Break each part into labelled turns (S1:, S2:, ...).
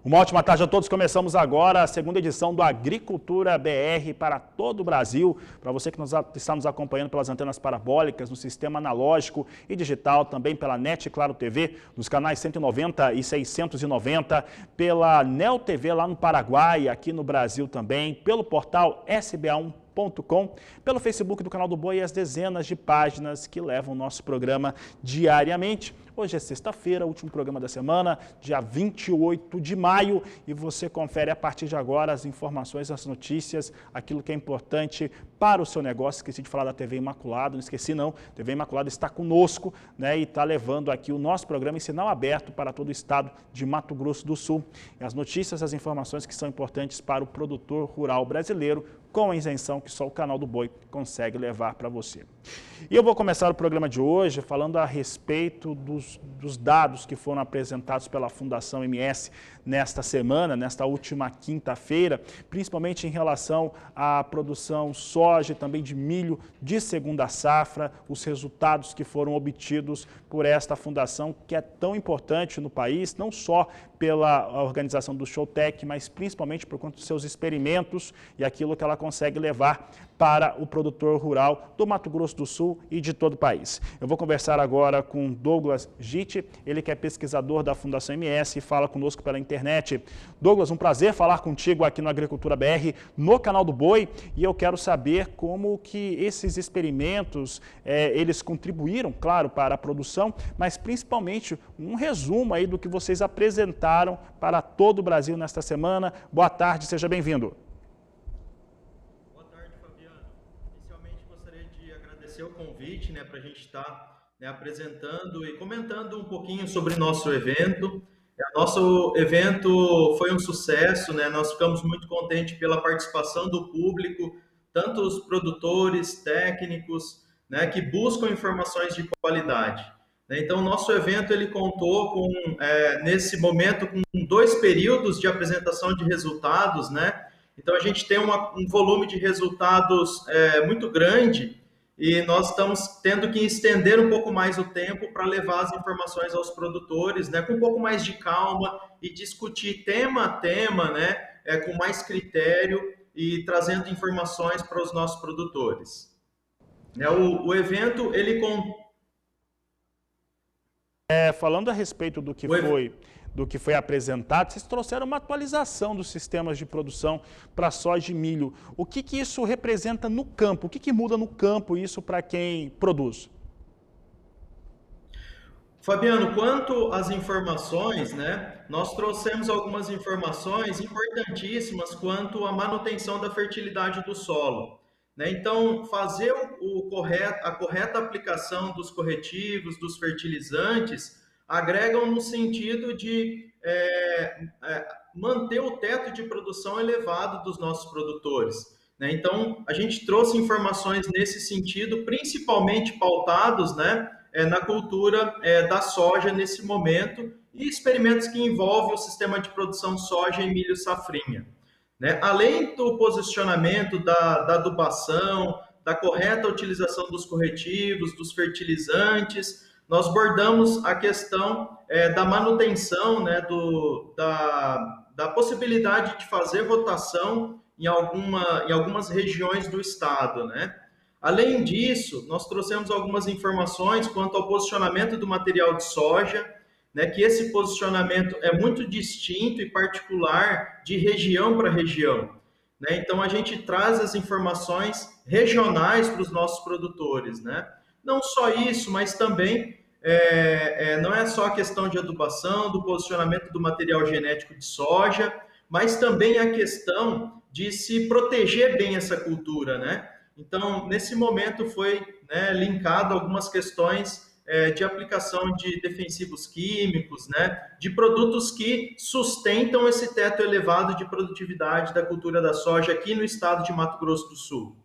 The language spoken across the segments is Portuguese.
S1: Uma ótima tarde a todos. Começamos agora a segunda edição do Agricultura BR para todo o Brasil. Para você que está nos acompanhando pelas antenas parabólicas, no sistema analógico e digital, também pela NET Claro TV, nos canais 190 e 690, pela Neo TV lá no Paraguai, aqui no Brasil também, pelo portal sba1.com, pelo Facebook do Canal do Boi e as dezenas de páginas que levam o nosso programa diariamente. Hoje é sexta-feira, último programa da semana, dia 28 de maio, e você confere a partir de agora as informações, as notícias, aquilo que é importante para o seu negócio. Esqueci de falar da TV Imaculado, não esqueci não, TV Imaculado está conosco, né, e está levando aqui o nosso programa em sinal aberto para todo o estado de Mato Grosso do Sul. E as notícias, as informações que são importantes para o produtor rural brasileiro, com a isenção que só o Canal do Boi consegue levar para você. E eu vou começar o programa de hoje falando a respeito dos dados que foram apresentados pela Fundação MS nesta semana, nesta última quinta-feira, principalmente em relação à produção soja e também de milho de segunda safra, os resultados que foram obtidos por esta fundação que é tão importante no país, não só pela organização do Showtech, mas principalmente por conta dos seus experimentos e aquilo que ela consegue levar para o produtor rural do Mato Grosso do Sul e de todo o país. Eu vou conversar agora com Douglas Gitti, ele que é pesquisador da Fundação MS e fala conosco pela internet. Douglas, um prazer falar contigo aqui no Agricultura BR, no Canal do Boi, e eu quero saber como que esses experimentos, eles contribuíram, claro, para a produção, mas principalmente um resumo aí do que vocês apresentaram para todo o Brasil nesta semana. Boa tarde, seja bem-vindo.
S2: O convite, né, para a gente estar, né, apresentando e comentando um pouquinho sobre nosso evento. Nosso evento foi um sucesso, né? Nós ficamos muito contentes pela participação do público, tanto os produtores, técnicos, né, que buscam informações de qualidade. Então, o nosso evento ele contou com, nesse momento, com 2 períodos de apresentação de resultados, né? Então, a gente tem um volume de resultados muito grande, e nós estamos tendo que estender um pouco mais o tempo para levar as informações aos produtores, né, com um pouco mais de calma e discutir tema a tema, né, com mais critério e trazendo informações para os nossos produtores. O evento, ele...
S1: Falando a respeito do que foi apresentado, vocês trouxeram uma atualização dos sistemas de produção para soja e milho. O que isso representa no campo? O que muda no campo isso para quem produz?
S2: Fabiano, quanto às informações, né, nós trouxemos algumas informações importantíssimas quanto à manutenção da fertilidade do solo. Né? Então, fazer a correta aplicação dos corretivos, dos fertilizantes, agregam no sentido de manter o teto de produção elevado dos nossos produtores. Né? Então, a gente trouxe informações nesse sentido, principalmente pautados, né, na cultura da soja nesse momento e experimentos que envolvem o sistema de produção soja e milho safrinha. Né? Além do posicionamento da adubação, da correta utilização dos corretivos, dos fertilizantes, nós abordamos a questão da manutenção, né, da possibilidade de fazer rotação em algumas regiões do estado, né? Além disso, nós trouxemos algumas informações quanto ao posicionamento do material de soja, né, que esse posicionamento é muito distinto e particular de região para região. Né? Então, a gente traz as informações regionais para os nossos produtores. Né? Não só isso, mas também não é só a questão de adubação, do posicionamento do material genético de soja, mas também a questão de se proteger bem essa cultura, né? Então, nesse momento foi, né, linkado algumas questões de aplicação de defensivos químicos, né, de produtos que sustentam esse teto elevado de produtividade da cultura da soja aqui no estado de Mato Grosso do Sul.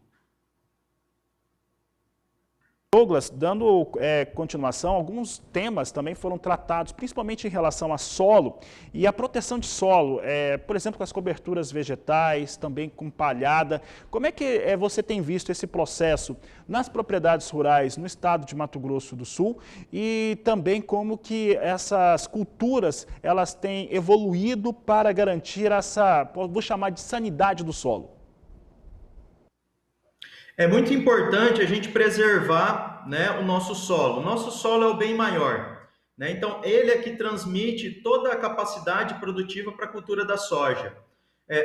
S1: Douglas, dando continuação, alguns temas também foram tratados, principalmente em relação a solo e a proteção de solo, por exemplo, com as coberturas vegetais, também com palhada. Como é que você tem visto esse processo nas propriedades rurais no estado de Mato Grosso do Sul e também como que essas culturas elas têm evoluído para garantir essa, vou chamar de sanidade do solo?
S2: É muito importante a gente preservar, né, o nosso solo. O nosso solo é o bem maior, né? Então, ele é que transmite toda a capacidade produtiva para a cultura da soja.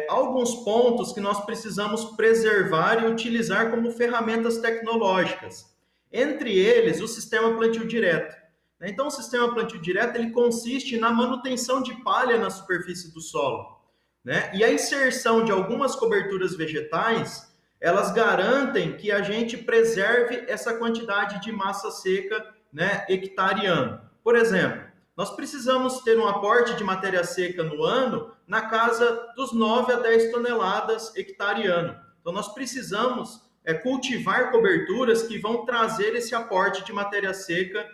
S2: Alguns pontos que nós precisamos preservar e utilizar como ferramentas tecnológicas. Entre eles, o sistema plantio direto. Então, o sistema plantio direto ele consiste na manutenção de palha na superfície do solo, né? E a inserção de algumas coberturas vegetais elas garantem que a gente preserve essa quantidade de massa seca, né, hectare ano. Por exemplo, nós precisamos ter um aporte de matéria seca no ano na casa dos 9 a 10 toneladas hectare ano. Então, nós precisamos cultivar coberturas que vão trazer esse aporte de matéria seca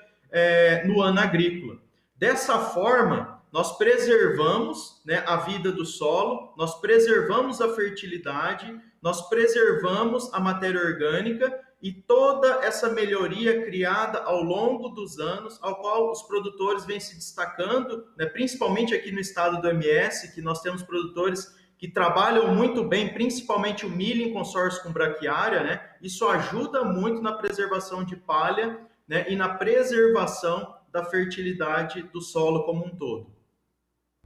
S2: no ano agrícola. Dessa forma, nós preservamos, né, a vida do solo, nós preservamos a fertilidade, nós preservamos a matéria orgânica e toda essa melhoria criada ao longo dos anos, ao qual os produtores vêm se destacando, né, principalmente aqui no estado do MS, que nós temos produtores que trabalham muito bem, principalmente o milho em consórcio com braquiária, né? Isso ajuda muito na preservação de palha, né, e na preservação da fertilidade do solo como um todo.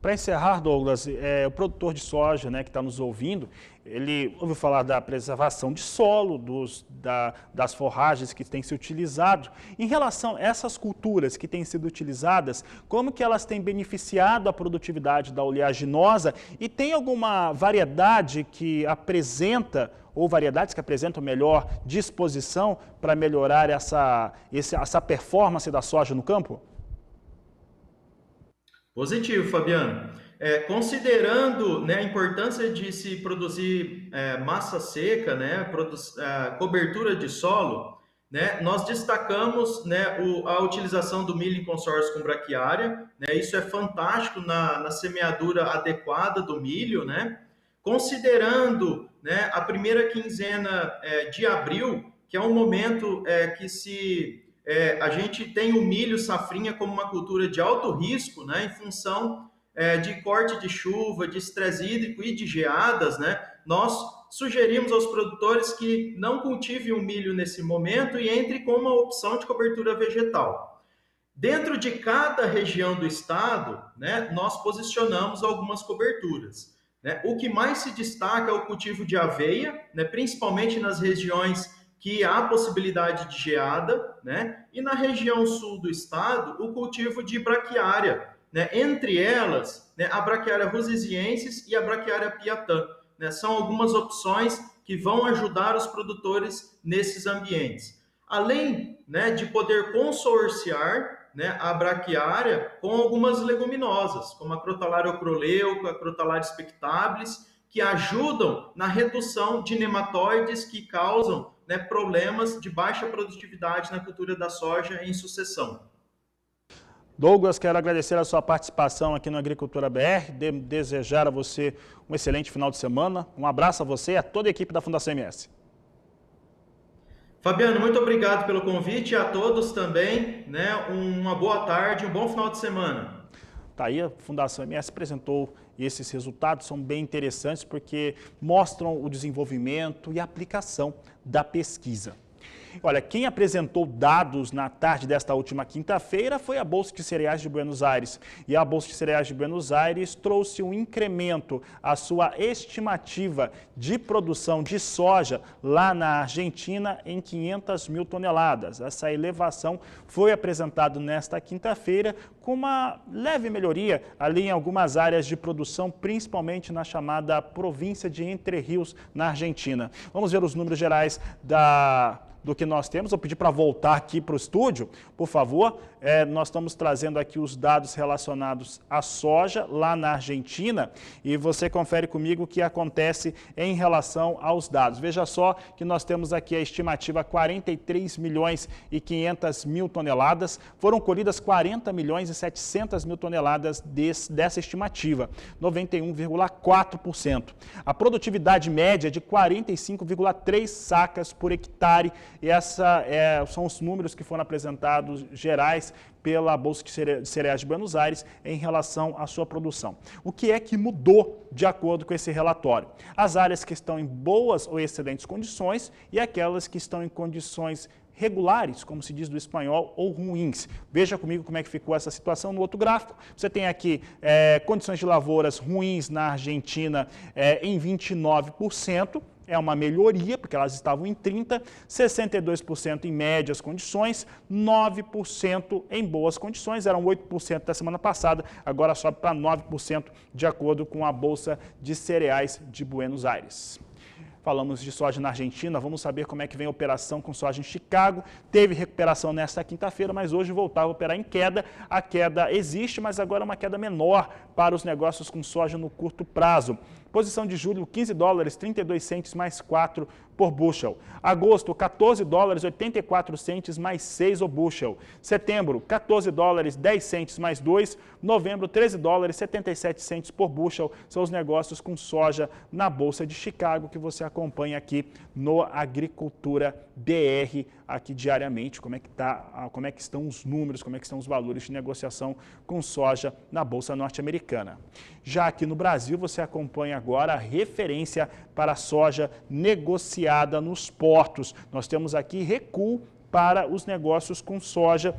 S1: Para encerrar, Douglas, o produtor de soja, né, que está nos ouvindo, ele ouviu falar da preservação de solo, das forragens que têm se utilizado. Em relação a essas culturas que têm sido utilizadas, como que elas têm beneficiado a produtividade da oleaginosa e tem alguma variedade que apresenta ou variedades que apresentam melhor disposição para melhorar essa performance da soja no campo?
S2: Positivo, Fabiano. Considerando, né, a importância de se produzir massa seca, né, cobertura de solo, né, nós destacamos, né, a utilização do milho em consórcio com braquiária, né, isso é fantástico na semeadura adequada do milho, né, considerando, né, a primeira quinzena de abril, que é um momento que a gente tem o milho safrinha como uma cultura de alto risco, né, em função de corte de chuva, de estresse hídrico e de geadas, né, nós sugerimos aos produtores que não cultivem o milho nesse momento e entre com uma opção de cobertura vegetal. Dentro de cada região do estado, né, nós posicionamos algumas coberturas, né? O que mais se destaca é o cultivo de aveia, né, principalmente nas regiões que há possibilidade de geada, né? E na região sul do estado, o cultivo de braquiária, né? Entre elas, né, a braquiária rusesiensis e a braquiária piatã, né? São algumas opções que vão ajudar os produtores nesses ambientes. Além, né, de poder consorciar, né, a braquiária com algumas leguminosas, como a Crotalária ocroleuca, a Crotalária spectabilis, que ajudam na redução de nematóides que causam, né, problemas de baixa produtividade na cultura da soja em sucessão.
S1: Douglas, quero agradecer a sua participação aqui no Agricultura BR, desejar a você um excelente final de semana. Um abraço a você e a toda a equipe da Fundação MS.
S2: Fabiano, muito obrigado pelo convite e a todos também, né? Uma boa tarde, um bom final de semana.
S1: Tá aí, a Fundação MS apresentou e esses resultados são bem interessantes porque mostram o desenvolvimento e a aplicação da pesquisa. Olha, quem apresentou dados na tarde desta última quinta-feira foi a Bolsa de Cereais de Buenos Aires. E a Bolsa de Cereais de Buenos Aires trouxe um incremento à sua estimativa de produção de soja lá na Argentina em 500 mil toneladas. Essa elevação foi apresentada nesta quinta-feira com uma leve melhoria ali em algumas áreas de produção, principalmente na chamada província de Entre Rios, na Argentina. Vamos ver os números gerais do que nós temos. Vou pedir para voltar aqui para o estúdio, por favor. Nós estamos trazendo aqui os dados relacionados à soja lá na Argentina e você confere comigo o que acontece em relação aos dados. Veja só que nós temos aqui a estimativa 43 milhões e 500 mil toneladas. Foram colhidas 40 milhões e 700 mil toneladas dessa estimativa, 91,4%. A produtividade média de 45,3 sacas por hectare. E são os números que foram apresentados gerais pela Bolsa de Cereais de Buenos Aires em relação à sua produção. O que é que mudou de acordo com esse relatório? As áreas que estão em boas ou excelentes condições e aquelas que estão em condições regulares, como se diz do espanhol, ou ruins. Veja comigo como é que ficou essa situação no outro gráfico. Você tem aqui condições de lavouras ruins na Argentina em 29%. É uma melhoria, porque elas estavam em 30%, 62% em médias condições, 9% em boas condições, eram 8% da semana passada, agora sobe para 9% de acordo com a Bolsa de Cereais de Buenos Aires. Falamos de soja na Argentina, vamos saber como é que vem a operação com soja em Chicago. Teve recuperação nesta quinta-feira, mas hoje voltava a operar em queda. A queda existe, mas agora é uma queda menor para os negócios com soja no curto prazo. Posição de julho, 15 dólares, 32 centes mais 4 por bushel. Agosto, 14 dólares, 84 centes mais 6 o bushel. Setembro, 14 dólares, 10 centes mais 2. Novembro, 13 dólares, 77 centes por bushel. São os negócios com soja na Bolsa de Chicago que você acompanha aqui no Agricultura BR, aqui diariamente, como é que estão os números, como é que estão os valores de negociação com soja na Bolsa norte-americana. Já aqui no Brasil, você acompanha agora a referência para a soja negociada nos portos. Nós temos aqui recuo para os negócios com soja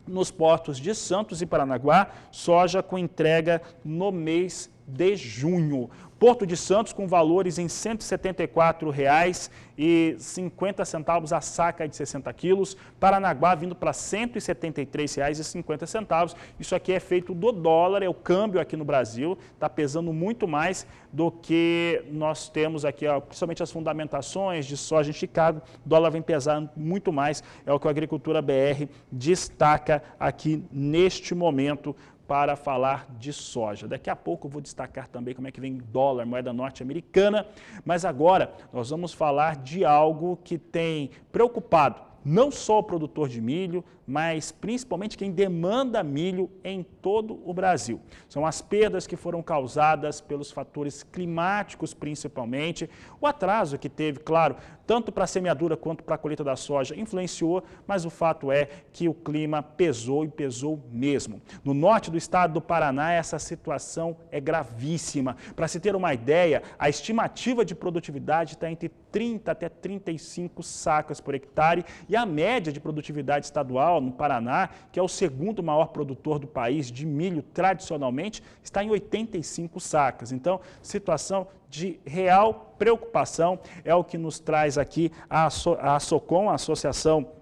S1: nos portos de Santos e Paranaguá, soja com entrega no mês de junho. Porto de Santos com valores em R$ 174,50 a saca de 60 quilos. Paranaguá vindo para R$ 173,50. Isso aqui é feito do dólar, é o câmbio aqui no Brasil. Está pesando muito mais do que nós temos aqui, principalmente as fundamentações de soja em Chicago. O dólar vem pesando muito mais, é o que a Agricultura BR destaca aqui neste momento para falar de soja. Daqui a pouco eu vou destacar também como é que vem dólar, moeda norte-americana, mas agora nós vamos falar de algo que tem preocupado não só o produtor de milho, mas principalmente quem demanda milho em todo o Brasil. São as perdas que foram causadas pelos fatores climáticos, principalmente. O atraso que teve, claro, tanto para a semeadura quanto para a colheita da soja influenciou, mas o fato é que o clima pesou e pesou mesmo. No norte do estado do Paraná, essa situação é gravíssima. Para se ter uma ideia, a estimativa de produtividade está entre 30 até 35 sacas por hectare e a média de produtividade estadual no Paraná, que é o segundo maior produtor do país de milho tradicionalmente, está em 85 sacas. Então, situação de real preocupação é o que nos traz aqui a SOCOM, a Associação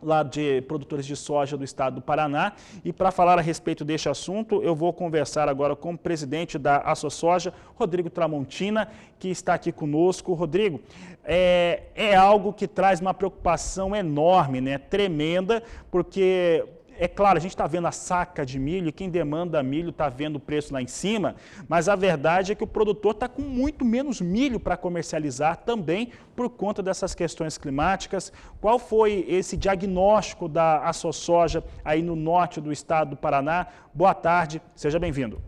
S1: lá de produtores de soja do estado do Paraná. E para falar a respeito deste assunto, eu vou conversar agora com o presidente da AssoSoja, Rodrigo Tramontina, que está aqui conosco. Rodrigo, é algo que traz uma preocupação enorme, né? Tremenda, porque é claro, a gente está vendo a saca de milho e quem demanda milho está vendo o preço lá em cima, mas a verdade é que o produtor está com muito menos milho para comercializar também por conta dessas questões climáticas. Qual foi esse diagnóstico da AssoSoja aí no norte do estado do Paraná? Boa tarde, seja bem-vindo.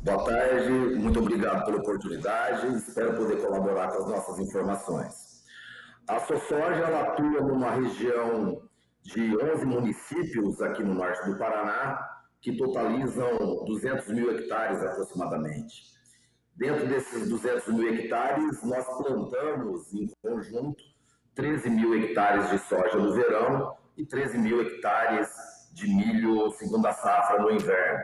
S3: Boa tarde, muito obrigado pela oportunidade, espero poder colaborar com as nossas informações. A AssoSoja ela atua numa região de 11 municípios aqui no norte do Paraná, que totalizam 200 mil hectares aproximadamente. Dentro desses 200 mil hectares, nós plantamos em conjunto 13 mil hectares de soja no verão e 13 mil hectares de milho segunda safra no inverno.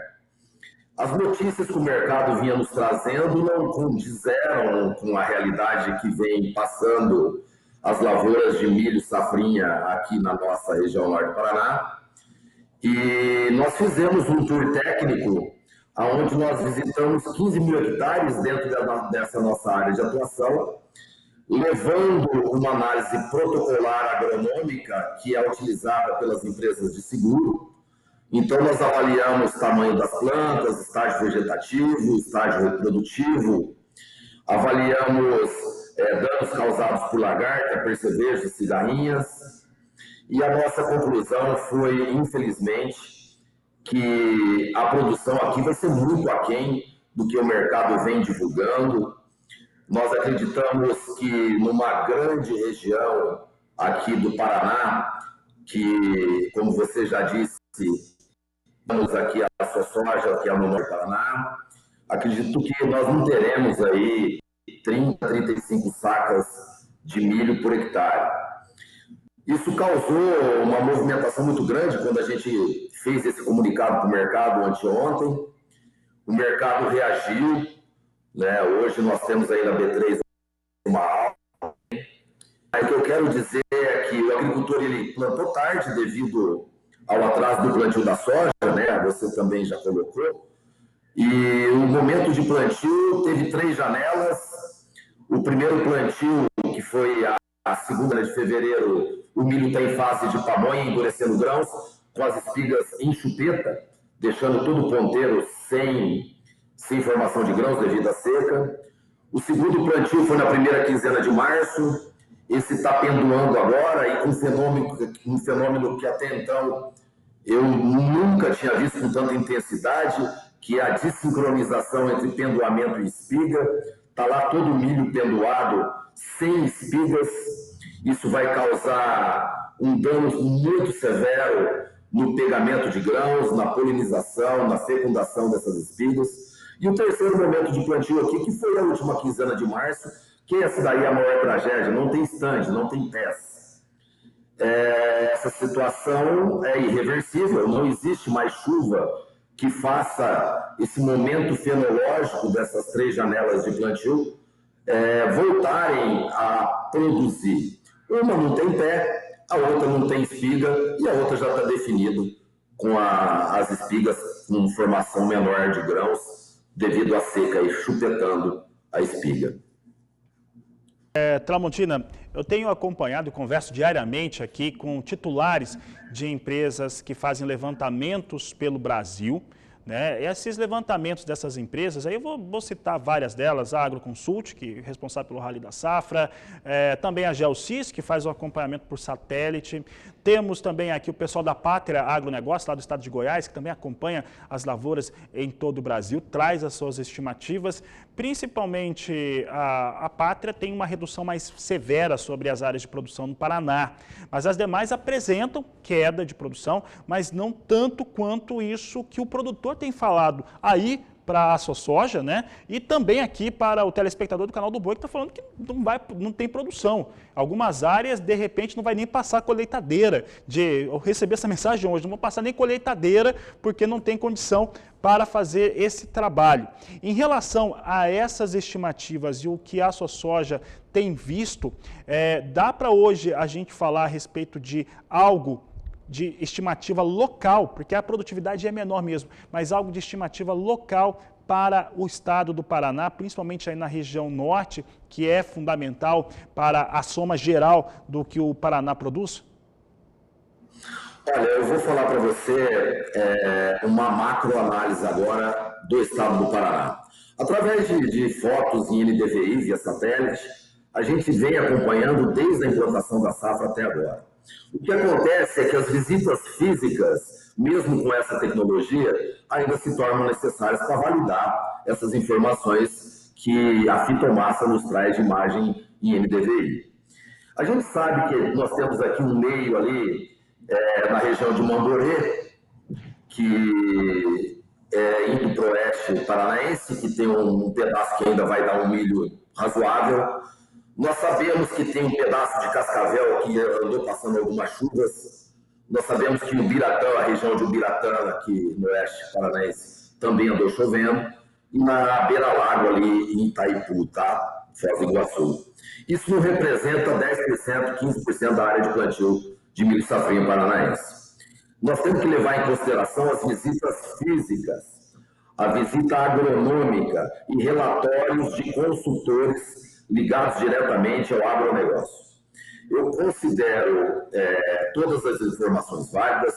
S3: As notícias que o mercado vinha nos trazendo não condizeram com a realidade que vem passando as lavouras de milho safrinha aqui na nossa região norte do Paraná. E nós fizemos um tour técnico, onde nós visitamos 15 mil hectares dentro dessa nossa área de atuação, levando uma análise protocolar agronômica que é utilizada pelas empresas de seguro. Então, nós avaliamos o tamanho das plantas, estágio vegetativo, estágio reprodutivo, avaliamos danos causados por lagarta, percevejos, cigarrinhas, e a nossa conclusão foi, infelizmente, que a produção aqui vai ser muito aquém do que o mercado vem divulgando. Nós acreditamos que numa grande região aqui do Paraná, que, como você já disse, temos aqui a soja, que é no norte do Paraná, acredito que nós não teremos aí 30, 35 sacas de milho por hectare. Isso causou uma movimentação muito grande quando a gente fez esse comunicado para o mercado anteontem. O mercado reagiu, né? Hoje nós temos aí na B3 uma alta. O que eu quero dizer é que o agricultor ele plantou tarde devido ao atraso do plantio da soja, né? Você também já colocou. E o momento de plantio teve 3 janelas. O primeiro plantio, que foi a segunda de fevereiro, o milho está em fase de pamonha, endurecendo grãos, com as espigas em chupeta, deixando todo o ponteiro sem formação de grãos devido à seca. O segundo plantio foi na primeira quinzena de março. Esse está pendoando agora e com um fenômeno que até então eu nunca tinha visto com tanta intensidade, que é a desincronização entre pendoamento e espiga. Está lá todo o milho pendoado, sem espigas. Isso vai causar um dano muito severo no pegamento de grãos, na polinização, na fecundação dessas espigas. E o terceiro momento de plantio aqui, que foi a última quinzena de março, que essa daí é a maior tragédia, não tem estande, não tem peça. Essa situação é irreversível, não existe mais chuva que faça esse momento fenológico dessas 3 janelas de plantio voltarem a produzir. Uma não tem pé, a outra não tem espiga e a outra já está definido com as espigas com formação menor de grãos devido à seca e chupetando a espiga.
S1: Tramontina, eu tenho acompanhado e converso diariamente aqui com titulares de empresas que fazem levantamentos pelo Brasil, né? E esses levantamentos dessas empresas, aí eu vou citar várias delas, a Agroconsult, que é responsável pelo Rally da Safra, também a Geocis, que faz o acompanhamento por satélite. Temos também aqui o pessoal da Pátria Agronegócio, lá do estado de Goiás, que também acompanha as lavouras em todo o Brasil, traz as suas estimativas. Principalmente a Pátria tem uma redução mais severa sobre as áreas de produção no Paraná, mas as demais apresentam queda de produção, mas não tanto quanto isso que o produtor tem falado aí para a soja, né? E também aqui para o telespectador do canal do Boi, que está falando que não tem produção. Algumas áreas, de repente, não vai nem passar a colheitadeira. Eu recebi essa mensagem hoje, não vou passar nem colheitadeira, porque não tem condição para fazer esse trabalho. Em relação a essas estimativas e o que a soja tem visto, dá para hoje a gente falar a respeito de algo de estimativa local, porque a produtividade é menor mesmo, mas algo de estimativa local para o estado do Paraná, principalmente aí na região norte, que é fundamental para a soma geral do que o Paraná produz?
S3: Olha, eu vou falar para você uma macroanálise agora do estado do Paraná. Através de fotos em NDVI via satélite, a gente vem acompanhando desde a implantação da safra até agora. O que acontece é que as visitas físicas, mesmo com essa tecnologia, ainda se tornam necessárias para validar essas informações que a fitomassa nos traz de imagem em NDVI. A gente sabe que nós temos aqui um meio ali na região de Mandorê, que é indo para o oeste paranaense, que tem um pedaço que ainda vai dar um milho razoável. Nós sabemos que tem um pedaço de Cascavel que andou passando algumas chuvas. Nós sabemos que o Ubiratã, a região de Ubiratã, aqui no oeste paranaense, também andou chovendo. E na beira-lago ali em Itaipu, tá? Foz do Iguaçu. Isso não representa 10%, 15% da área de plantio de milho safrinha paranaense. Nós temos que levar em consideração as visitas físicas, a visita agronômica e relatórios de consultores ligados diretamente ao agronegócio. Eu considero todas as informações válidas,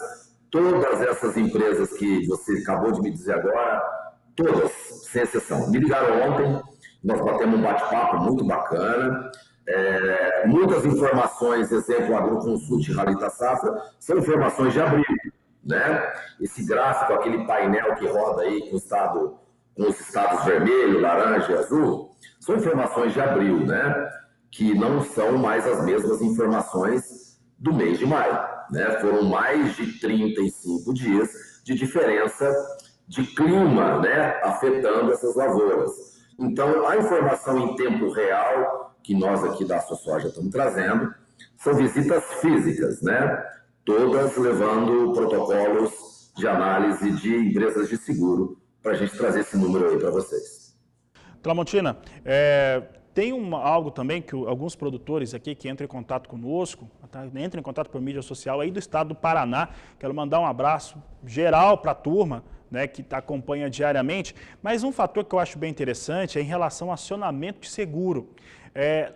S3: todas essas empresas que você acabou de me dizer agora, todas, sem exceção. Me ligaram ontem, nós batemos um bate-papo muito bacana, muitas informações, exemplo, Agroconsult e Ralita Safra, são informações de abril, né? Esse gráfico, aquele painel que roda aí com os estados vermelho, laranja e azul, são informações de abril, né? Que não são mais as mesmas informações do mês de maio, né? Foram mais de 35 dias de diferença de clima, né? Afetando essas lavouras. Então, a informação em tempo real, que nós aqui da SoSoja estamos trazendo, são visitas físicas, né? Todas levando protocolos de análise de empresas de seguro para a gente trazer esse número aí para vocês.
S1: Tramontina, tem algo também que alguns produtores aqui que entram em contato conosco, entram em contato por mídia social aí do estado do Paraná. Quero mandar um abraço geral para a turma, né, que acompanha diariamente, mas um fator que eu acho bem interessante é em relação ao acionamento de seguro.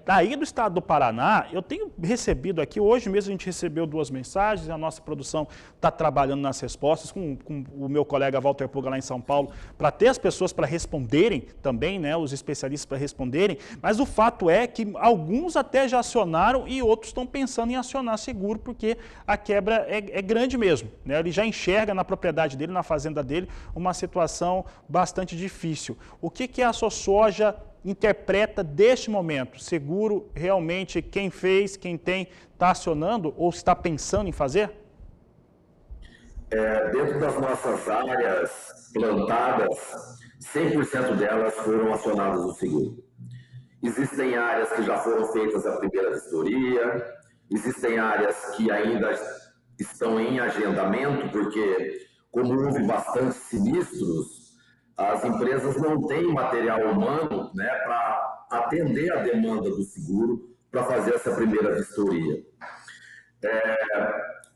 S1: Daí do estado do Paraná, eu tenho recebido aqui, hoje mesmo a gente recebeu 2 mensagens, a nossa produção está trabalhando nas respostas com o meu colega Walter Puga lá em São Paulo, para ter as pessoas para responderem também, né, os especialistas para responderem, mas o fato é que alguns até já acionaram e outros estão pensando em acionar seguro, porque a quebra é grande mesmo, né? Ele já enxerga na propriedade dele, na fazenda dele, uma situação bastante difícil. O que a SoSoja interpreta deste momento? Seguro realmente quem fez, quem tem, está acionando ou está pensando em fazer?
S3: Dentro das nossas áreas plantadas, 100% delas foram acionadas no seguro. Existem áreas que já foram feitas a primeira vistoria, existem áreas que ainda estão em agendamento, porque como houve bastante sinistros, as empresas não têm material humano, né, para atender a demanda do seguro para fazer essa primeira vistoria.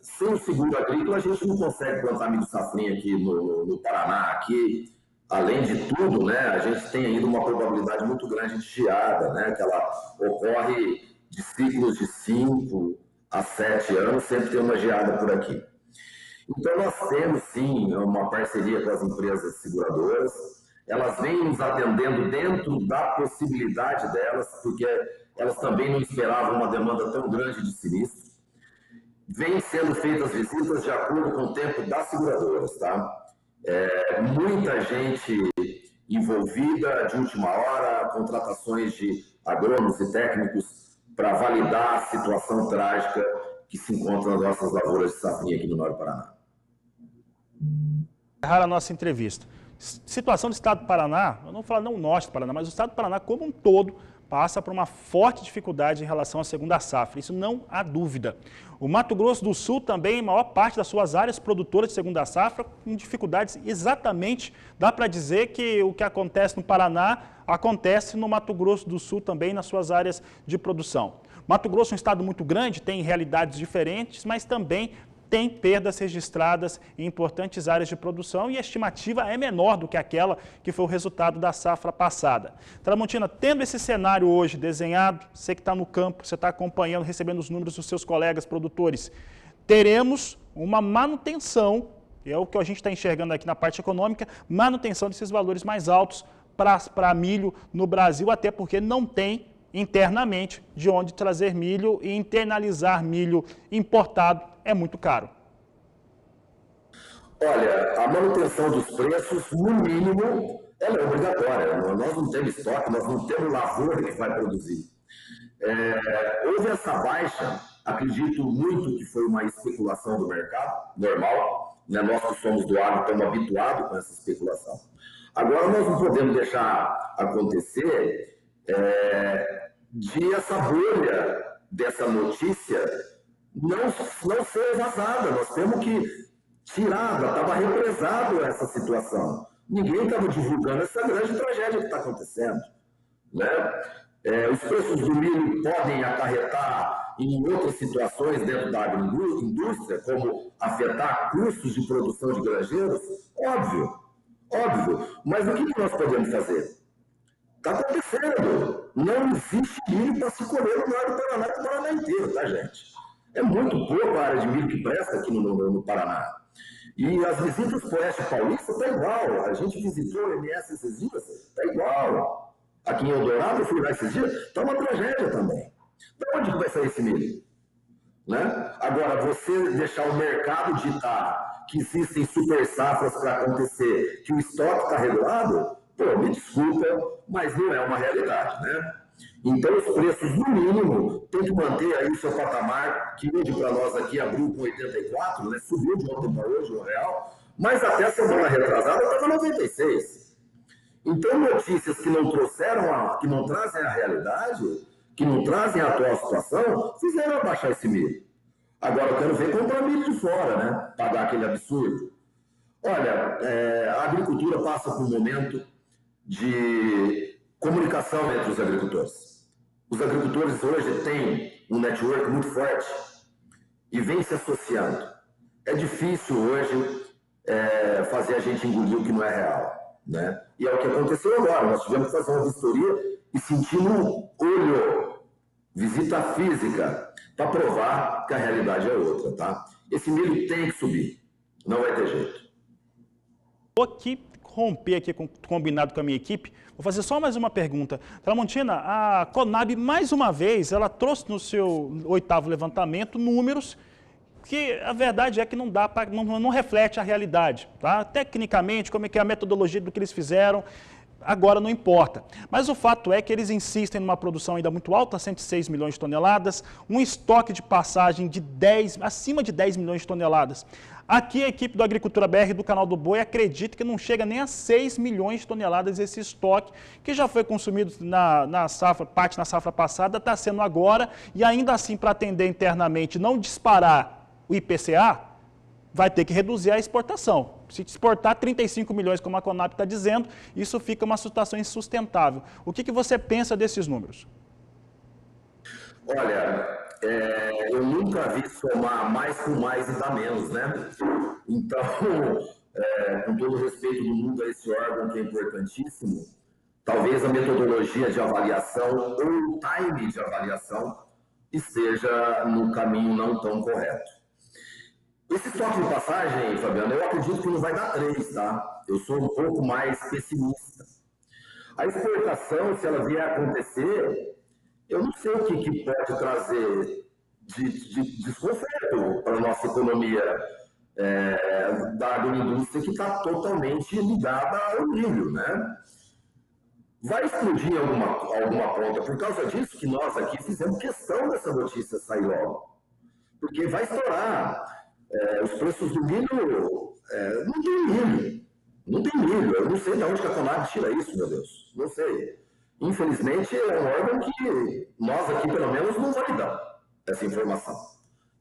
S3: Sem o seguro agrícola, a gente não consegue plantar milho safrinha aqui no Paraná. Aqui, além de tudo, né, a gente tem ainda uma probabilidade muito grande de geada, né, que ela ocorre de ciclos de 5 a 7 anos, sempre tem uma geada por aqui. Então, nós temos, sim, uma parceria com as empresas seguradoras. Elas vêm nos atendendo dentro da possibilidade delas, porque elas também não esperavam uma demanda tão grande de sinistro. Vêm sendo feitas visitas de acordo com o tempo das seguradoras, tá? Muita gente envolvida de última hora, contratações de agrônomos e técnicos para validar a situação trágica que se encontra nas nossas lavouras de safrinha aqui no Norte do Paraná.
S1: A nossa entrevista. Situação do estado do Paraná, eu não vou falar não o norte do Paraná, mas o estado do Paraná como um todo passa por uma forte dificuldade em relação à segunda safra, isso não há dúvida. O Mato Grosso do Sul também, a maior parte das suas áreas produtoras de segunda safra, com dificuldades exatamente, dá para dizer que o que acontece no Paraná acontece no Mato Grosso do Sul também nas suas áreas de produção. Mato Grosso é um estado muito grande, tem realidades diferentes, mas também tem perdas registradas em importantes áreas de produção e a estimativa é menor do que aquela que foi o resultado da safra passada. Tramontina, tendo esse cenário hoje desenhado, você que está no campo, você está acompanhando, recebendo os números dos seus colegas produtores, teremos uma manutenção, é o que a gente está enxergando aqui na parte econômica, manutenção desses valores mais altos para milho no Brasil, até porque não tem internamente de onde trazer milho e internalizar milho importado é muito caro.
S3: Olha, a manutenção dos preços, no mínimo, ela é obrigatória. Nós não temos estoque, nós não temos lavoura que vai produzir. Houve essa baixa, acredito muito que foi uma especulação do mercado, normal, né? Nós que somos do agro estamos habituados com essa especulação. Agora nós não podemos deixar acontecer de essa bolha dessa notícia não ser vazada. Nós temos que tirar, estava represado essa situação. Ninguém estava divulgando essa grande tragédia que está acontecendo, né? Os preços do milho podem acarretar em outras situações dentro da agroindústria, como afetar custos de produção de granjeiros? Óbvio. Mas o que nós podemos fazer? Está acontecendo. Não existe milho para se colher no norte do Paraná e no Paraná inteiro, tá, gente? É muito pouco a área de milho que presta aqui no Paraná. E as visitas para o Oeste Paulista está igual. A gente visitou o MS esses dias, está igual. Aqui em Eldorado, eu fui lá esses dias, está uma tragédia também. De onde vai sair esse milho? Né? Agora, você deixar o mercado ditar que existem super safras para acontecer, que o estoque está regulado, pô, me desculpa, mas não é uma realidade, né? Então, os preços, no mínimo, tem que manter aí o seu patamar, que hoje para nós aqui abriu com 84, né? Subiu de ontem para hoje o real, mas até a semana retrasada estava 96. Então, notícias que não trouxeram, que não trazem a realidade, que não trazem a atual situação, fizeram abaixar esse milho. Agora eu quero ver comprar milho de fora, né? Pagar aquele absurdo. Olha, a agricultura passa por um momento de comunicação entre os agricultores. Os agricultores hoje têm um network muito forte e vem se associando. É difícil hoje fazer a gente engolir o que não é real, né? E é o que aconteceu agora. Nós tivemos que fazer uma vistoria e sentir no olho, visita física, para provar que a realidade é outra, tá? Esse milho tem que subir, não vai ter jeito.
S1: Vou aqui romper aqui combinado com a minha equipe, vou fazer só mais uma pergunta. Tramontina, a Conab, mais uma vez, ela trouxe no seu 8º levantamento números que a verdade é que não dá para, não reflete a realidade, tá? Tecnicamente, como é que é a metodologia do que eles fizeram, agora não importa. Mas o fato é que eles insistem numa produção ainda muito alta, 106 milhões de toneladas, um estoque de passagem de acima de 10 milhões de toneladas. Aqui a equipe do Agricultura BR do Canal do Boi acredita que não chega nem a 6 milhões de toneladas esse estoque, que já foi consumido na safra passada, está sendo agora, e ainda assim para atender internamente não disparar o IPCA, vai ter que reduzir a exportação. Se exportar 35 milhões, como a Conab está dizendo, isso fica uma situação insustentável. O que você pensa desses números?
S3: Olha, eu nunca vi somar mais com mais e dar menos, né? Então, com todo o respeito do mundo a esse órgão que é importantíssimo, talvez a metodologia de avaliação ou o time de avaliação esteja no caminho não tão correto. Esse estoque de passagem, Fabiano, eu acredito que não vai dar 3, tá? Eu sou um pouco mais pessimista. A exportação, se ela vier a acontecer, eu não sei o que pode trazer de desconforto para a nossa economia da agroindústria, que está totalmente ligada ao milho, né? Vai explodir alguma ponta. Por causa disso que nós aqui fizemos questão dessa notícia sair logo. Porque vai estourar. Os preços do milho, não tem milho. Não tem milho. Eu não sei de onde que a Conab tira isso, meu Deus. Não sei. Infelizmente, é um órgão que nós aqui, pelo menos, não validamos essa informação.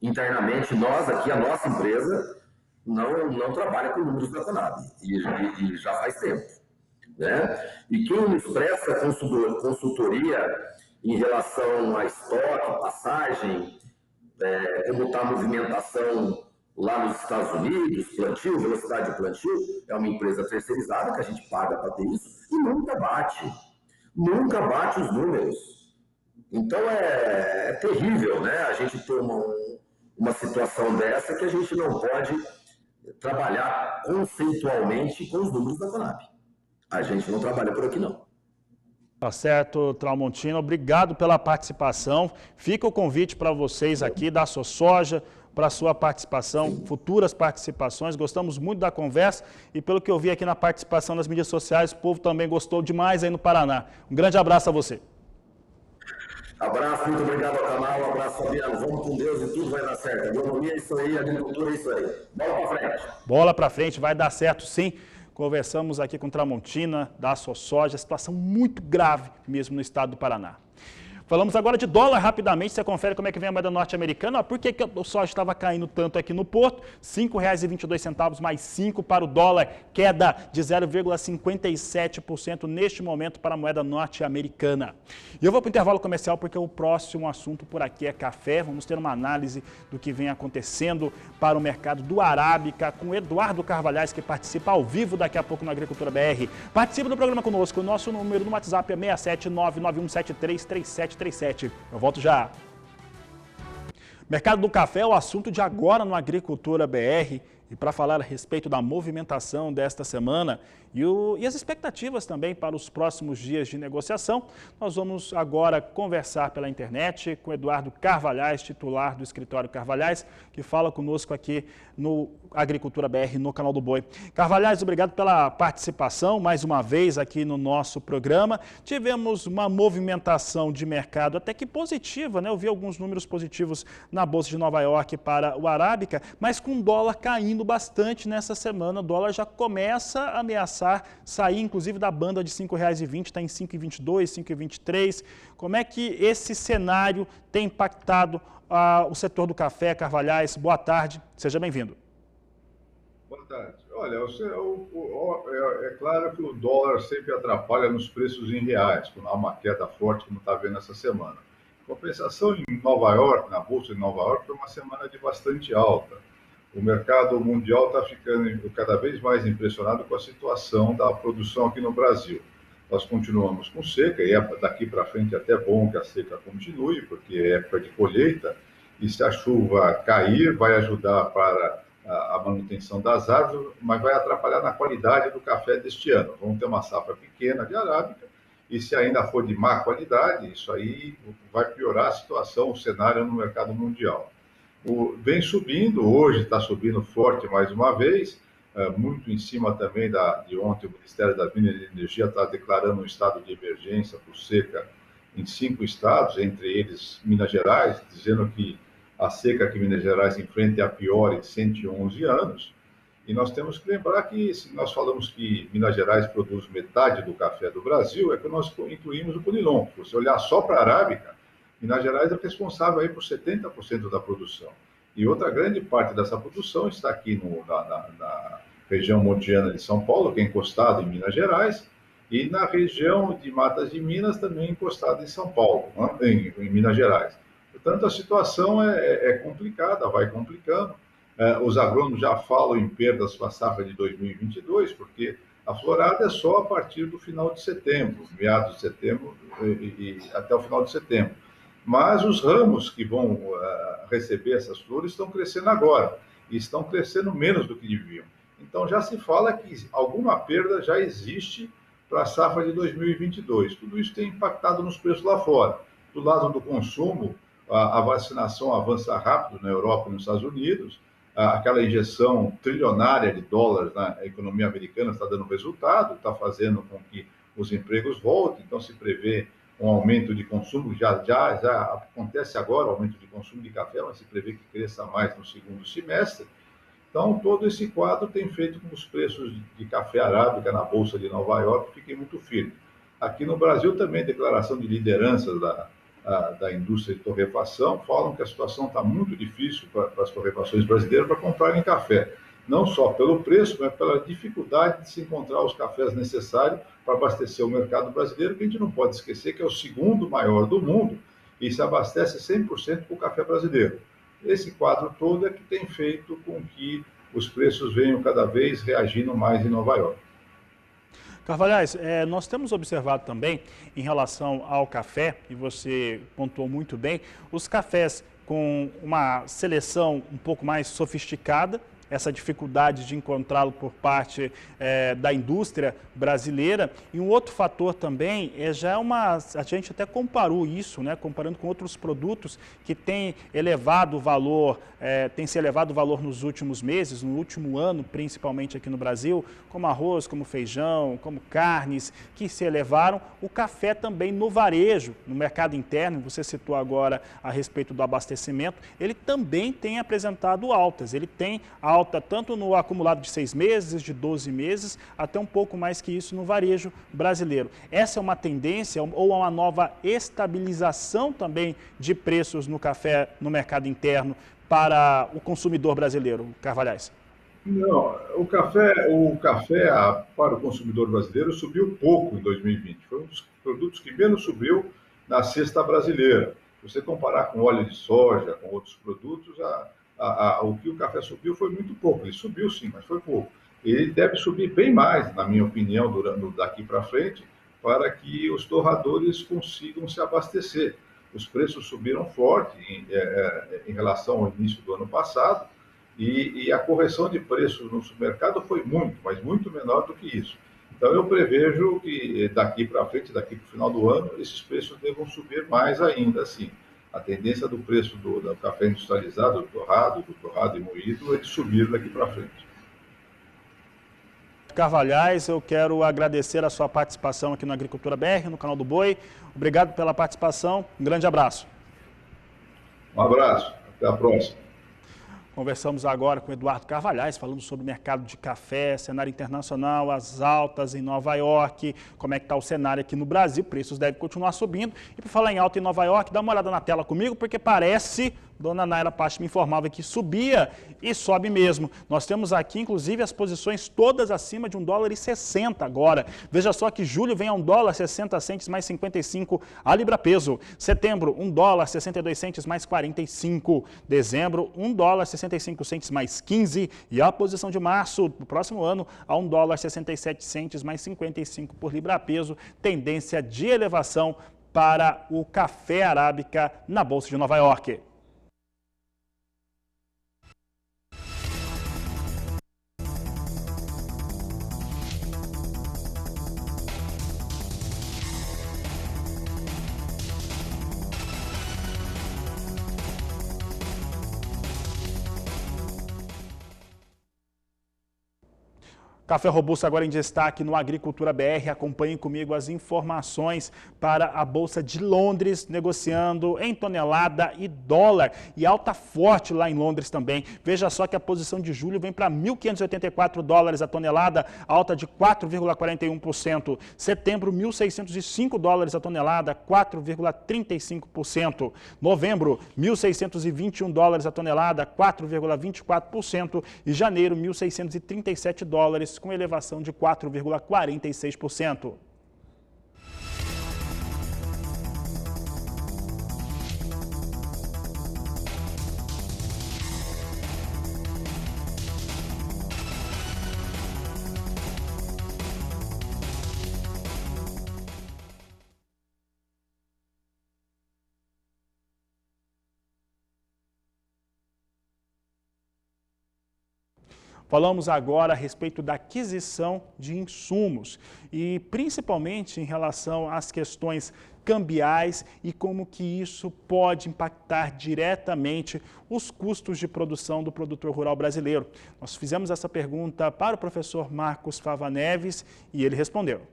S3: Internamente, nós aqui, a nossa empresa, não trabalha com números da Conab. E já faz tempo. Né? E quem nos presta consultoria em relação a estoque, passagem, como está a movimentação lá nos Estados Unidos, plantio, velocidade de plantio, é uma empresa terceirizada que a gente paga para ter isso e nunca bate os números. Então é terrível, né? A gente ter uma situação dessa que a gente não pode trabalhar conceitualmente com os números da Conab. A gente não trabalha por aqui, não.
S1: Tá certo, Tramontina. Obrigado pela participação. Fica o convite para vocês aqui da SoSoja, para a sua participação, futuras participações. Gostamos muito da conversa e pelo que eu vi aqui na participação nas mídias sociais, o povo também gostou demais aí no Paraná. Um grande abraço a você.
S3: Abraço, muito obrigado ao canal, um abraço, Fabiano. Vamos com Deus e tudo vai dar certo. Agronomia é isso aí, agricultura é isso aí. Bola para frente.
S1: Bola para frente, vai dar certo sim. Conversamos aqui com Tramontina, da SoSoja, situação muito grave mesmo no estado do Paraná. Falamos agora de dólar rapidamente, você confere como é que vem a moeda norte-americana. Por que o soja estava caindo tanto aqui no Porto? R$ 5,22 mais 5 para o dólar, queda de 0,57% neste momento para a moeda norte-americana. E eu vou para o intervalo comercial porque o próximo assunto por aqui é café. Vamos ter uma análise do que vem acontecendo para o mercado do Arábica com Eduardo Carvalhais, que participa ao vivo daqui a pouco no Agricultura BR. Participe do programa conosco, o nosso número no WhatsApp é 67991733737. Eu volto já. Mercado do café é o assunto de agora no Agricultura BR. E para falar a respeito da movimentação desta semana e as expectativas também para os próximos dias de negociação, nós vamos agora conversar pela internet com Eduardo Carvalhais, titular do escritório Carvalhais, que fala conosco aqui no Agricultura BR, no canal do Boi. Carvalhais, obrigado pela participação mais uma vez aqui no nosso programa. Tivemos uma movimentação de mercado até que positiva, né? Eu vi alguns números positivos na Bolsa de Nova York para o Arábica, mas com o dólar caindo bastante nessa semana. O dólar já começa a ameaçar sair, inclusive, da banda de R$ 5,20, está em 5,22, 5,23. Como é que esse cenário tem impactado o setor do café? Carvalhais, boa tarde, seja bem-vindo.
S4: Boa tarde. Olha, é claro que o dólar sempre atrapalha nos preços em reais, quando há uma queda forte, como está vendo essa semana. Compensação em Nova York, na Bolsa de Nova York, foi uma semana de bastante alta. O mercado mundial está ficando cada vez mais impressionado com a situação da produção aqui no Brasil. Nós continuamos com seca, e daqui para frente é até bom que a seca continue, porque é época de colheita, e se a chuva cair, vai ajudar para a manutenção das árvores, mas vai atrapalhar na qualidade do café deste ano. Vamos ter uma safra pequena de arábica, e se ainda for de má qualidade, isso aí vai piorar a situação, o cenário no mercado mundial. Vem subindo, hoje está subindo forte mais uma vez, muito em cima também de ontem o Ministério das Minas e Energia está declarando um estado de emergência por seca em 5 estados, entre eles Minas Gerais, dizendo que a seca que Minas Gerais enfrenta é a pior em 111 anos. E nós temos que lembrar que, se nós falamos que Minas Gerais produz metade do café do Brasil, é que nós incluímos o Conilon. Se você olhar só para a Arábica, Minas Gerais é responsável aí por 70% da produção. E outra grande parte dessa produção está aqui na região montiana de São Paulo, que é encostado em Minas Gerais, e na região de Matas de Minas, também encostado em São Paulo, em Minas Gerais. Portanto, a situação é complicada, vai complicando. Os agrônomos já falam em perdas para a safra de 2022, porque a florada é só a partir do final de setembro, meados de setembro e até o final de setembro. Mas os ramos que vão receber essas flores estão crescendo agora, e estão crescendo menos do que deviam. Então já se fala que alguma perda já existe para a safra de 2022. Tudo isso tem impactado nos preços lá fora. Do lado do consumo, a vacinação avança rápido na Europa e nos Estados Unidos, aquela injeção trilionária de dólares na economia americana está dando resultado, está fazendo com que os empregos voltem, então se prevê um aumento de consumo, já acontece agora o aumento de consumo de café, mas se prevê que cresça mais no segundo semestre. Então, todo esse quadro tem feito com que os preços de café arábica na Bolsa de Nova York fiquem muito firmes. Aqui no Brasil também, declaração de lideranças da indústria de torrefação falam que a situação está muito difícil para as torrefações brasileiras para comprarem café. Não só pelo preço, mas pela dificuldade de se encontrar os cafés necessários para abastecer o mercado brasileiro, que a gente não pode esquecer que é o segundo maior do mundo e se abastece 100% com o café brasileiro. Esse quadro todo é que tem feito com que os preços venham cada vez reagindo mais em Nova York.
S1: Carvalhais, nós temos observado também, em relação ao café, e você pontuou muito bem, os cafés com uma seleção um pouco mais sofisticada, essa dificuldade de encontrá-lo por parte da indústria brasileira. E um outro fator também a gente até comparou isso, né, comparando com outros produtos que têm elevado o valor, tem se elevado o valor nos últimos meses, no último ano, principalmente aqui no Brasil, como arroz, como feijão, como carnes, que se elevaram. O café também no varejo, no mercado interno, você citou agora a respeito do abastecimento, ele também tem apresentado altas, ele tem altas alta tanto no acumulado de 6 meses, de 12 meses, até um pouco mais que isso no varejo brasileiro. Essa é uma tendência ou uma nova estabilização também de preços no café no mercado interno para o consumidor brasileiro, Carvalhais?
S4: Não, o café para o consumidor brasileiro subiu pouco em 2020. Foi um dos produtos que menos subiu na cesta brasileira. Se você comparar com óleo de soja, com outros produtos, o que o café subiu foi muito pouco. Ele subiu sim, mas foi pouco. Ele deve subir bem mais, na minha opinião, daqui para frente, para que os torradores consigam se abastecer. Os preços subiram forte em relação ao início do ano passado, e a correção de preços no supermercado foi muito, mas muito menor do que isso. Então, eu prevejo que daqui para frente, daqui para o final do ano, esses preços devam subir mais ainda, assim. A tendência do preço do café industrializado, do torrado e moído, é de subir daqui para frente.
S1: Carvalhais, eu quero agradecer a sua participação aqui no Agricultura BR, no canal do Boi. Obrigado pela participação, um grande abraço.
S4: Um abraço, até a próxima.
S1: Conversamos agora com o Eduardo Carvalhais, falando sobre o mercado de café, cenário internacional, as altas em Nova York, como é que está o cenário aqui no Brasil, preços devem continuar subindo. E por falar em alta em Nova York, dá uma olhada na tela comigo, porque parece, dona Naira Pache me informava que subia e sobe mesmo. Nós temos aqui, inclusive, as posições todas acima de $1,60 agora. Veja só que julho vem a $1,60 mais 55 a libra peso. Setembro, $1,62 mais 45. Dezembro, $1,65 mais 15. E a posição de março, no próximo ano, a $1,67 mais 55 por libra peso. Tendência de elevação para o café arábica na Bolsa de Nova York. Café Robusto agora em destaque no Agricultura BR. Acompanhem comigo as informações para a Bolsa de Londres, negociando em tonelada e dólar. E alta forte lá em Londres também. Veja só que a posição de julho vem para $1.584 a tonelada, alta de 4,41%. Setembro, $1.605 a tonelada, 4,35%. Novembro, $1.621 a tonelada, 4,24%. E janeiro, $1.637, com elevação de 4,46%. Falamos agora a respeito da aquisição de insumos e principalmente em relação às questões cambiais e como que isso pode impactar diretamente os custos de produção do produtor rural brasileiro. Nós fizemos essa pergunta para o professor Marcos Fava Neves e ele respondeu.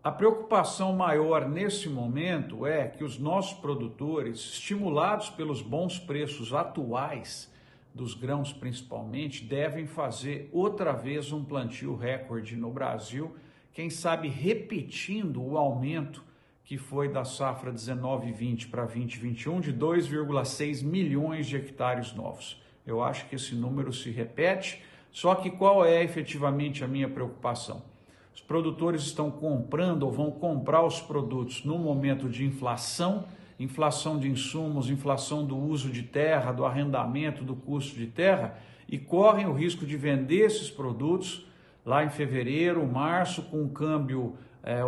S5: A preocupação maior nesse momento é que os nossos produtores, estimulados pelos bons preços atuais, dos grãos principalmente, devem fazer outra vez um plantio recorde no Brasil, quem sabe repetindo o aumento que foi da safra 19-20 para 20-21 de 2,6 milhões de hectares novos. Eu acho que esse número se repete, só que qual é efetivamente a minha preocupação? Os produtores estão comprando ou vão comprar os produtos no momento de inflação de insumos, inflação do uso de terra, do arrendamento, do custo de terra, e correm o risco de vender esses produtos lá em fevereiro, março, com um câmbio,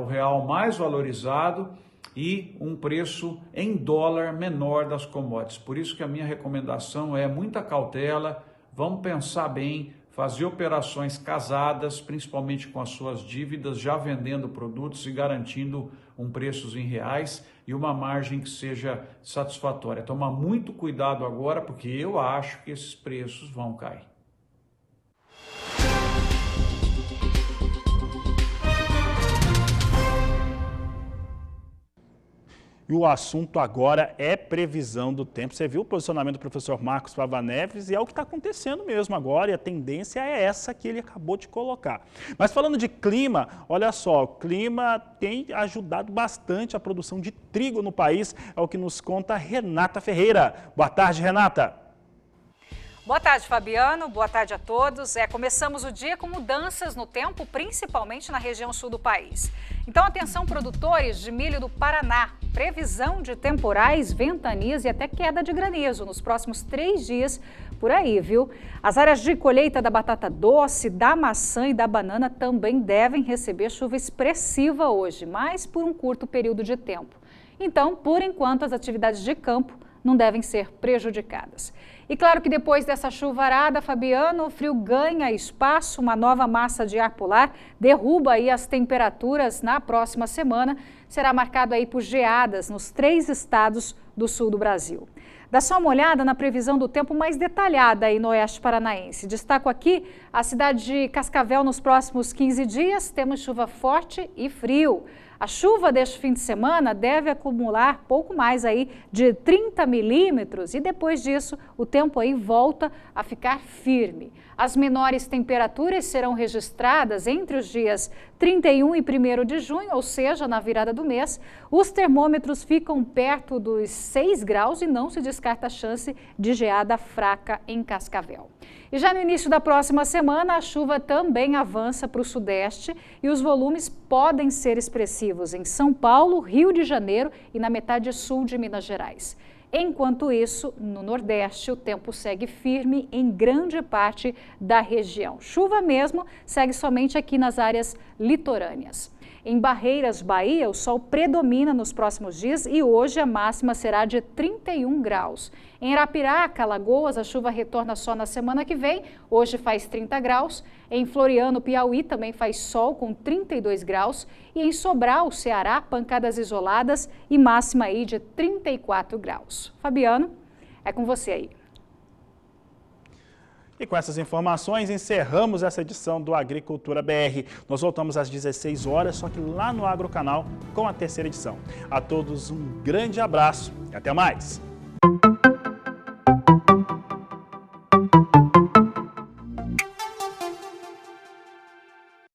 S5: o real mais valorizado e um preço em dólar menor das commodities. Por isso que a minha recomendação é muita cautela, vamos pensar bem, fazer operações casadas, principalmente com as suas dívidas, já vendendo produtos e garantindo um preço em reais e uma margem que seja satisfatória. Tomar muito cuidado agora, porque eu acho que esses preços vão cair.
S1: E o assunto agora é previsão do tempo. Você viu o posicionamento do professor Marcos Fava Neves e é o que está acontecendo mesmo agora e a tendência é essa que ele acabou de colocar. Mas falando de clima, olha só, o clima tem ajudado bastante a produção de trigo no país, é o que nos conta Renata Ferreira. Boa tarde, Renata.
S6: Boa tarde, Fabiano. Boa tarde a todos. Começamos o dia com mudanças no tempo, principalmente na região sul do país. Então, atenção, produtores de milho do Paraná. Previsão de temporais, ventanias e até queda de granizo nos próximos 3 dias por aí, viu? As áreas de colheita da batata doce, da maçã e da banana também devem receber chuva expressiva hoje, mas por um curto período de tempo. Então, por enquanto, as atividades de campo não devem ser prejudicadas. E claro que depois dessa chuvarada, Fabiano, o frio ganha espaço, uma nova massa de ar polar derruba aí as temperaturas na próxima semana. Será marcado aí por geadas nos 3 estados do sul do Brasil. Dá só uma olhada na previsão do tempo mais detalhada aí no oeste paranaense. Destaco aqui a cidade de Cascavel nos próximos 15 dias, temos chuva forte e frio. A chuva deste fim de semana deve acumular pouco mais aí de 30 milímetros e depois disso o tempo aí volta a ficar firme. As menores temperaturas serão registradas entre os dias 31 e 1º de junho, ou seja, na virada do mês. Os termômetros ficam perto dos 6 graus e não se descarta a chance de geada fraca em Cascavel. E já no início da próxima semana, a chuva também avança para o sudeste e os volumes podem ser expressivos em São Paulo, Rio de Janeiro e na metade sul de Minas Gerais. Enquanto isso, no Nordeste, o tempo segue firme em grande parte da região. Chuva mesmo segue somente aqui nas áreas litorâneas. Em Barreiras, Bahia, o sol predomina nos próximos dias e hoje a máxima será de 31 graus. Em Arapiraca, Alagoas, a chuva retorna só na semana que vem, hoje faz 30 graus. Em Floriano, Piauí, também faz sol com 32 graus. E em Sobral, Ceará, pancadas isoladas e máxima aí de 34 graus. Fabiano, é com você aí.
S1: E com essas informações, encerramos essa edição do Agricultura BR. Nós voltamos às 16 horas, só que lá no Agrocanal, com a 3ª edição. A todos um grande abraço e até mais!